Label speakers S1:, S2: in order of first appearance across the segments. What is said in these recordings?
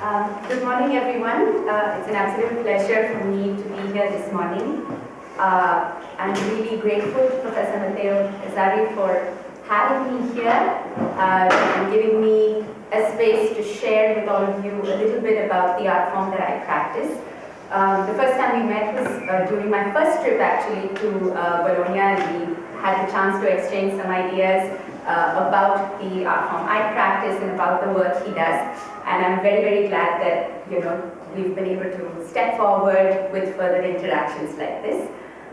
S1: Good morning, everyone. It's an absolute pleasure for me to be here this morning. I'm really grateful to Professor Matteo Pezzari for having me here and giving me a space to share with all of you a little bit about the art form that I practice. The first time we met was during my first trip actually to Bologna, and we had the chance to exchange some ideas about the art form I practice and about the work he does. And I'm very, very glad that we've been able to step forward with further interactions like this.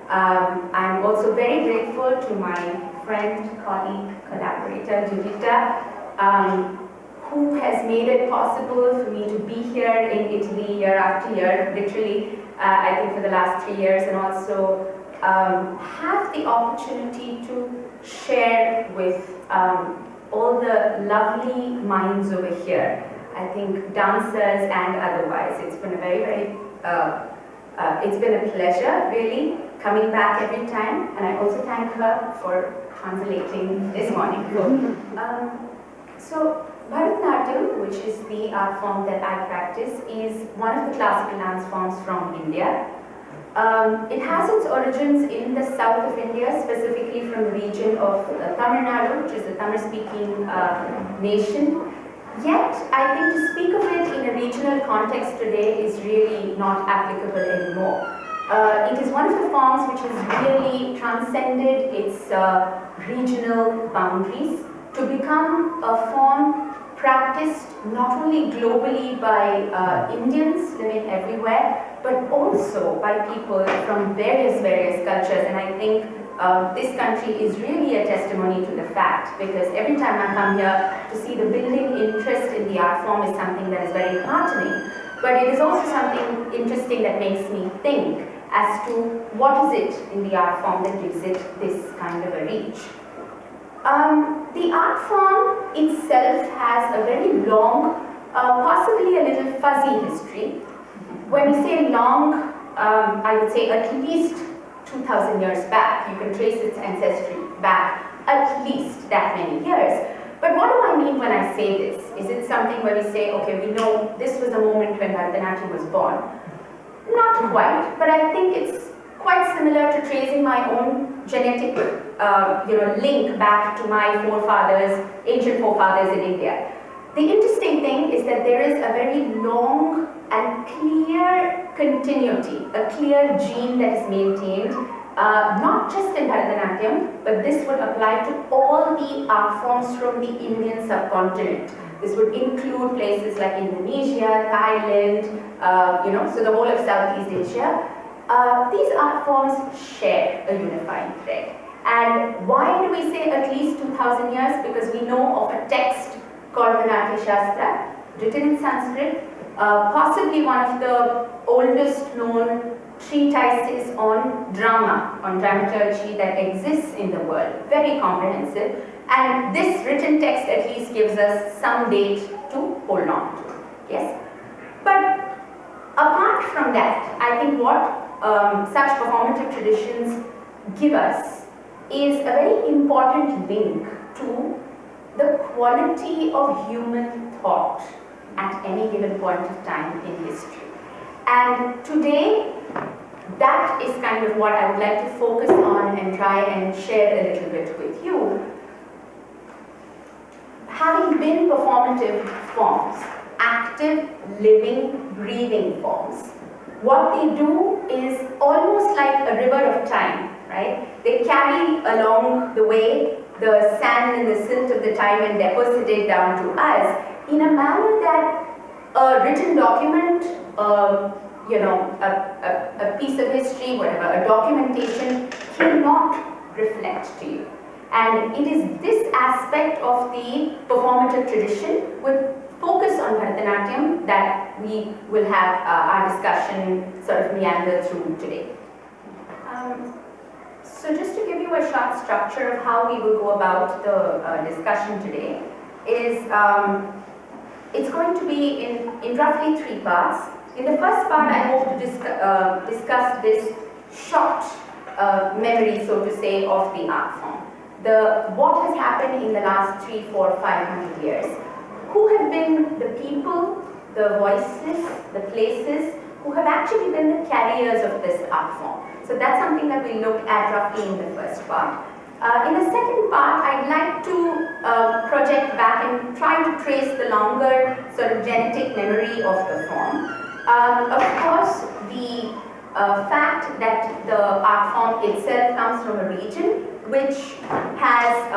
S1: I'm also very grateful to my friend, colleague, collaborator, Giuditta, who has made it possible for me to be here in Italy year after year, literally, I think for the last 3 years, and also have the opportunity to share with all the lovely minds over here. I think dancers and otherwise. It's been a very, it's been a pleasure really coming back every time, and I also thank her for translating this morning. So Bharatanatyam, which is the art form that I practice, is one of the classical dance forms from India. It has its origins in the south of India, specifically from the region of Tamil Nadu, which is a Tamil-speaking nation. Yet, I think to speak of it in a regional context today is really not applicable anymore. It is one of the forms which has really transcended its regional boundaries to become a form practiced not only globally by Indians living everywhere, but also by people from various cultures. And I think this country is really a testimony to the fact, because every time I come here to see the building interest in the art form is something that is very heartening. But it is also something interesting that makes me think as to what is it in the art form that gives it this kind of a reach. The art form itself has a very long, possibly a little fuzzy history. When we say long, I would say at least 2,000 years back. You can trace its ancestry back at least that many years. But what do I mean when I say this? Is it something where we say, okay, we know this was the moment when Bharatanatyam was born? Not quite, but I think it's quite similar to tracing my own genetic link back to my forefathers, ancient forefathers in India. The interesting thing is that there is a very long and clear continuity, a clear gene that is maintained, not just in Bharatanatyam, but this would apply to all the art forms from the Indian subcontinent. This would include places like Indonesia, Thailand, so the whole of Southeast Asia. These art forms share a unifying thread. And why do we say at least 2,000 years? Because we know of a text called the Natya Shastra, written in Sanskrit, possibly one of the oldest known treatises on drama, on dramaturgy that exists in the world. Very comprehensive. And this written text at least gives us some date to hold on to. Yes? But apart from that, I think what such performative traditions give us is a very important link to the quality of human thought at any given point of time in history. And today, that is kind of what I would like to focus on and try and share a little bit with you. Having been performative forms, active, living, breathing forms, what they do is almost like a river of time, right? They carry along the way the sand and the silt of the time and deposit it down to us in a manner that a written document, a piece of history, whatever, a documentation cannot reflect to you. And it is this aspect of the performative tradition with focus on Bharatanatyam that we will have our discussion sort of meander through today. So just to give you a short structure of how we will go about the discussion today is it's going to be in roughly 3 parts. In the first part, I hope to discuss this short memory, so to say, of the art form. What has happened in the last 300, 400, 500 years. Who have been the people the voices, the places, who have actually been the carriers of this art form. So that's something that we look at roughly in the first part. In the second part, I'd like to project back and try to trace the longer sort of genetic memory of the form. Of course, the fact that the art form itself comes from a region which has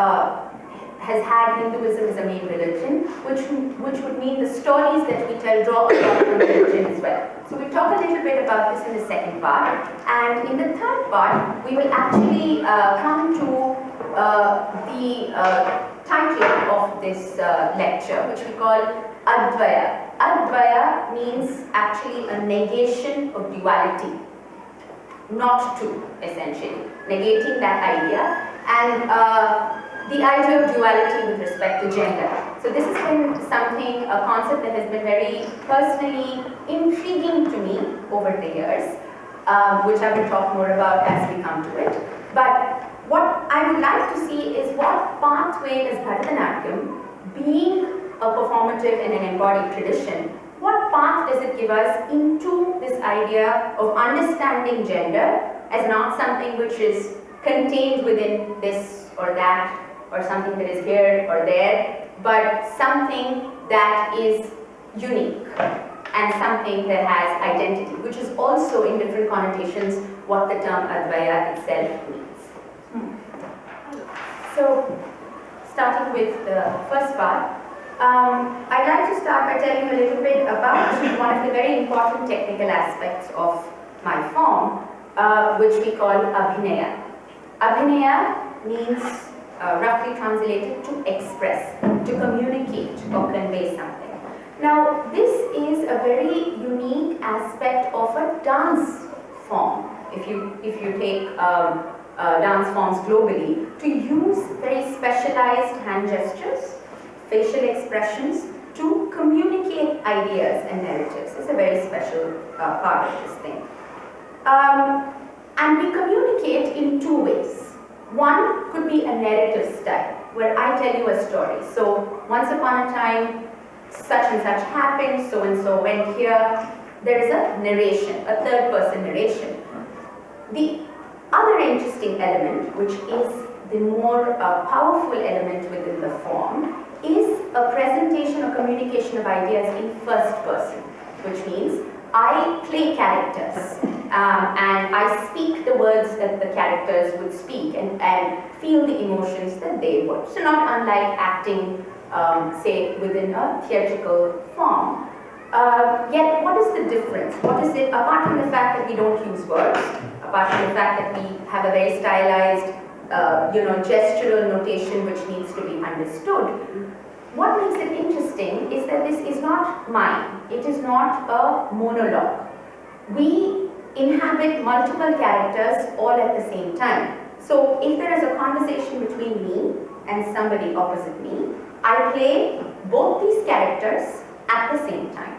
S1: had Hinduism as a main religion, which would mean the stories that we tell draw a lot from religion as well. So we'll talk a little bit about this in the second part, and in the third part, we will actually come to the title of this lecture, which we call Advaya. Advaya means actually a negation of duality, not two, essentially, negating that idea, and the idea of duality with respect to gender. So this has been something, a concept that has been very personally intriguing to me over the years, which I will talk more about as we come to it. But what I would like to see is what pathway does Bharatanatyam, being a performative and an embodied tradition, what path does it give us into this idea of understanding gender as not something which is contained within this or that, or something that is here or there, but something that is unique and something that has identity, which is also in different connotations what the term Advaya itself means. So, starting with the first part, I'd like to start by telling you a little bit about one of the very important technical aspects of my form, which we call abhinaya. Abhinaya means roughly translated to express, to communicate or convey something. Now, this is a very unique aspect of a dance form. If you take dance forms globally, to use very specialized hand gestures, facial expressions to communicate ideas and narratives is a very special part of this thing. And we communicate in two ways. One could be a narrative style, where I tell you a story. So, once upon a time, such and such happened, so and so went here. There is a narration, a third person narration. The other interesting element, which is the more powerful element within the form, is a presentation or communication of ideas in first person, which means I play characters and I speak the words that the characters would speak and feel the emotions that they would. So not unlike acting, say, within a theatrical form. Yet what is the difference? What is it, apart from the fact that we don't use words, apart from the fact that we have a very stylized, gestural notation which needs to be understood, what makes it interesting is that this is not mine. It is not a monologue. We inhabit multiple characters all at the same time. So if there is a conversation between me and somebody opposite me, I play both these characters at the same time.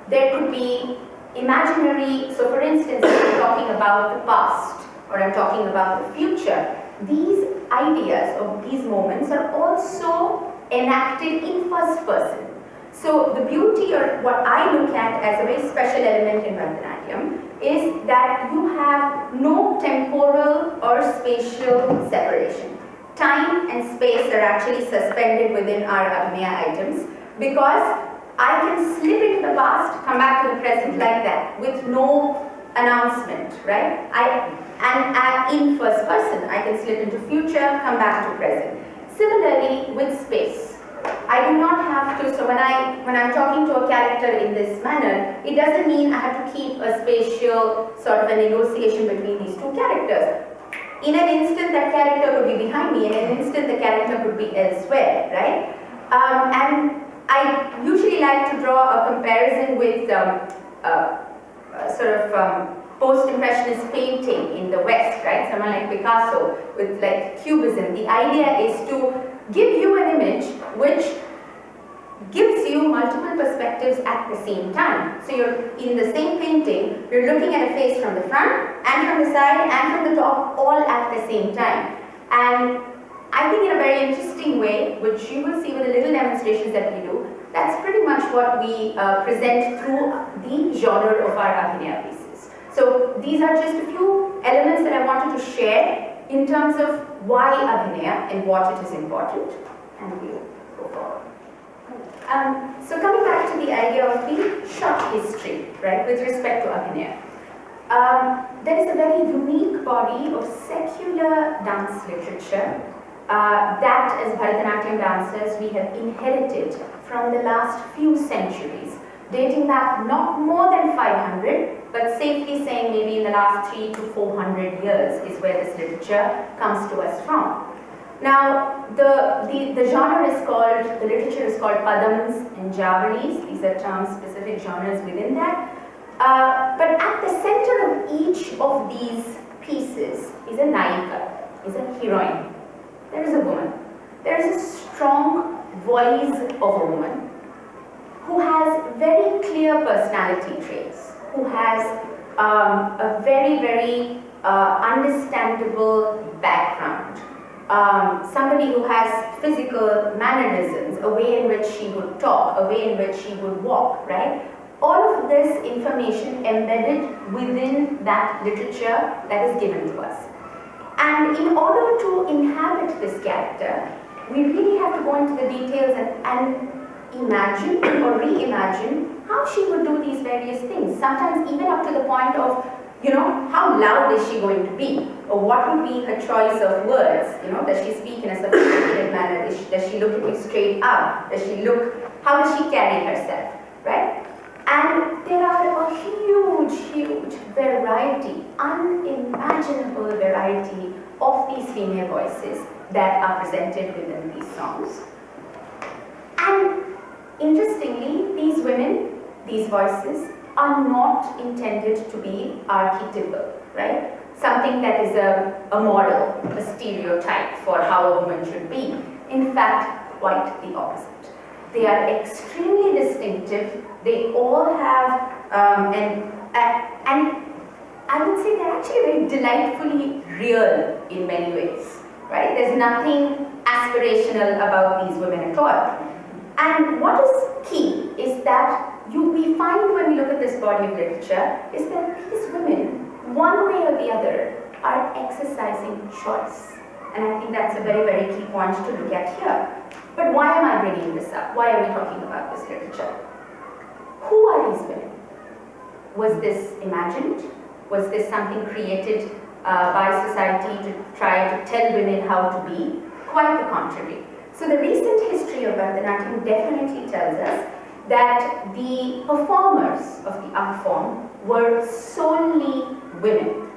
S1: There could be imaginary, so for instance, if I'm talking about the past or I'm talking about the future, these ideas or these moments are also enacted in first person. So the beauty, or what I look at as a very special element in Bharatanatyam, is that you have no temporal or spatial separation. Time and space are actually suspended within our abhinaya items, because I can slip into the past, come back to the present like that, with no announcement, right? And in first person, I can slip into future, come back to present. Similarly with space, I do not have to, so when I'm talking to a character in this manner, it doesn't mean I have to keep a spatial sort of a negotiation between these two characters. In an instant, that character could be behind me, in an instant, the character could be elsewhere, right? And I usually like to draw a comparison with post-impressionist painting in the West, right? Someone like Picasso with like Cubism. The idea is to give you an image which gives you multiple perspectives at the same time. So you're in the same painting, you're looking at a face from the front and from the side and from the top all at the same time. And I think in a very interesting way, which you will see with the little demonstrations that we do, That's pretty much what we present through the genre of our abhinaya pieces. So these are just a few elements that I wanted to share in terms of why abhinaya and what it is important, and we'll go forward. So coming back to the idea of the short history, right, with respect to abhinaya. There is a very unique body of secular dance literature that as Bharatanatyam dancers we have inherited from the last few centuries, dating back not more than 500, but safely saying maybe in the last 300 to 400 years is where this literature comes to us from. Now, the genre is called, the literature is called Padams and Javalis. These are terms, specific genres within that. But at the center of each of these pieces is a Nayika, is a heroine. There is a woman. There is a strong voice of a woman who has very clear personality traits, who has a very, very understandable background. Somebody who has physical mannerisms, a way in which she would talk, a way in which she would walk, right? All of this information embedded within that literature that is given to us. And in order to inhabit this character, we really have to go into the details and imagine or reimagine how she would do these various things. Sometimes even up to the point of, you know, how loud is she going to be? Or what would be her choice of words? You know, does she speak in a sophisticated manner? Does she look at you straight up? How does she carry herself, right? And there are a huge variety, unimaginable variety of these female voices that are presented within these songs. And interestingly, these women, these voices, are not intended to be archetypal, right? Something that is a model, a stereotype for how a woman should be. In fact, quite the opposite. They are extremely distinctive. They all have, and I would say they're actually very delightfully real in many ways, right? There's nothing aspirational about these women at all. And what is key is that we find when we look at this body of literature is that these women, one way or the other, are exercising choice. And I think that's a very, very key point to look at here. But why am I bringing this up? Why are we talking about this literature? Who are these women? Was this imagined? Was this something created by society to try to tell women how to be? Quite the contrary. So the recent history of Bharatanatyam definitely tells us that the performers of the art form were solely women.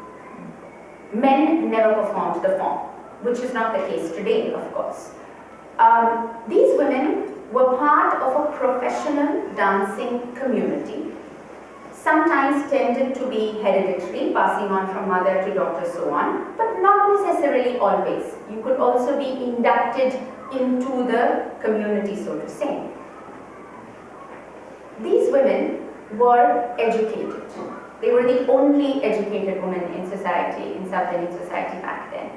S1: Men never performed the form, which is not the case today, of course. These women were part of a professional dancing community, sometimes tended to be hereditary, passing on from mother to daughter, so on, but not necessarily always. You could also be inducted into the community, so to say. These women were educated. They were the only educated women in society, in South Indian society back then.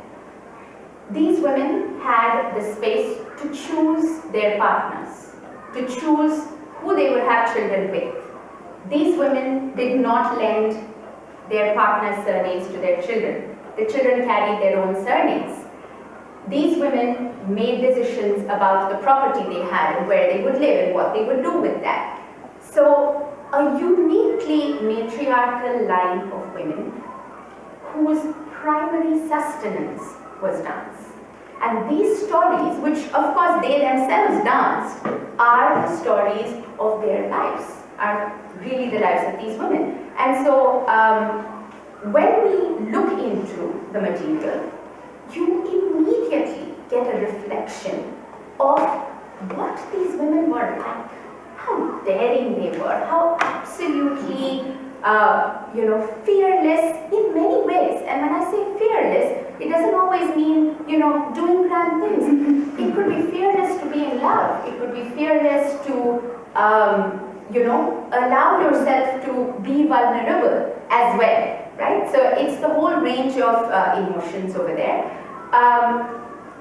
S1: These women had the space to choose their partners, to choose who they would have children with. These women did not lend their partner's surnames to their children. The children carried their own surnames. These women made decisions about the property they had and where they would live and what they would do with that. So, a uniquely matriarchal line of women whose primary sustenance was dance. And these stories, which of course they themselves danced, are the stories of their lives, are really the lives of these women. And so, when we look into the material, you immediately get a reflection of what these women were like, how daring they were, how absolutely fearless in many ways. And when I say fearless, it doesn't always mean, doing grand things. It could be fearless to be in love. It could be fearless to, allow yourself to be vulnerable as well, right? So it's the whole range of emotions over there.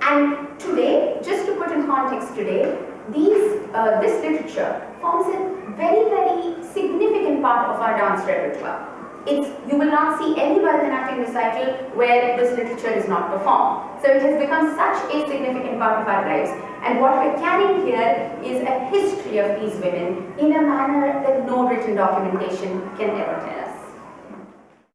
S1: And today, just to put in context today, this literature forms a very, very significant part of our dance repertoire. You will not see any Bharatanatyam recital where this literature is not performed. So it has become such a significant part of our lives. And what we're carrying here is a history of these women in a manner that no written documentation can ever tell us.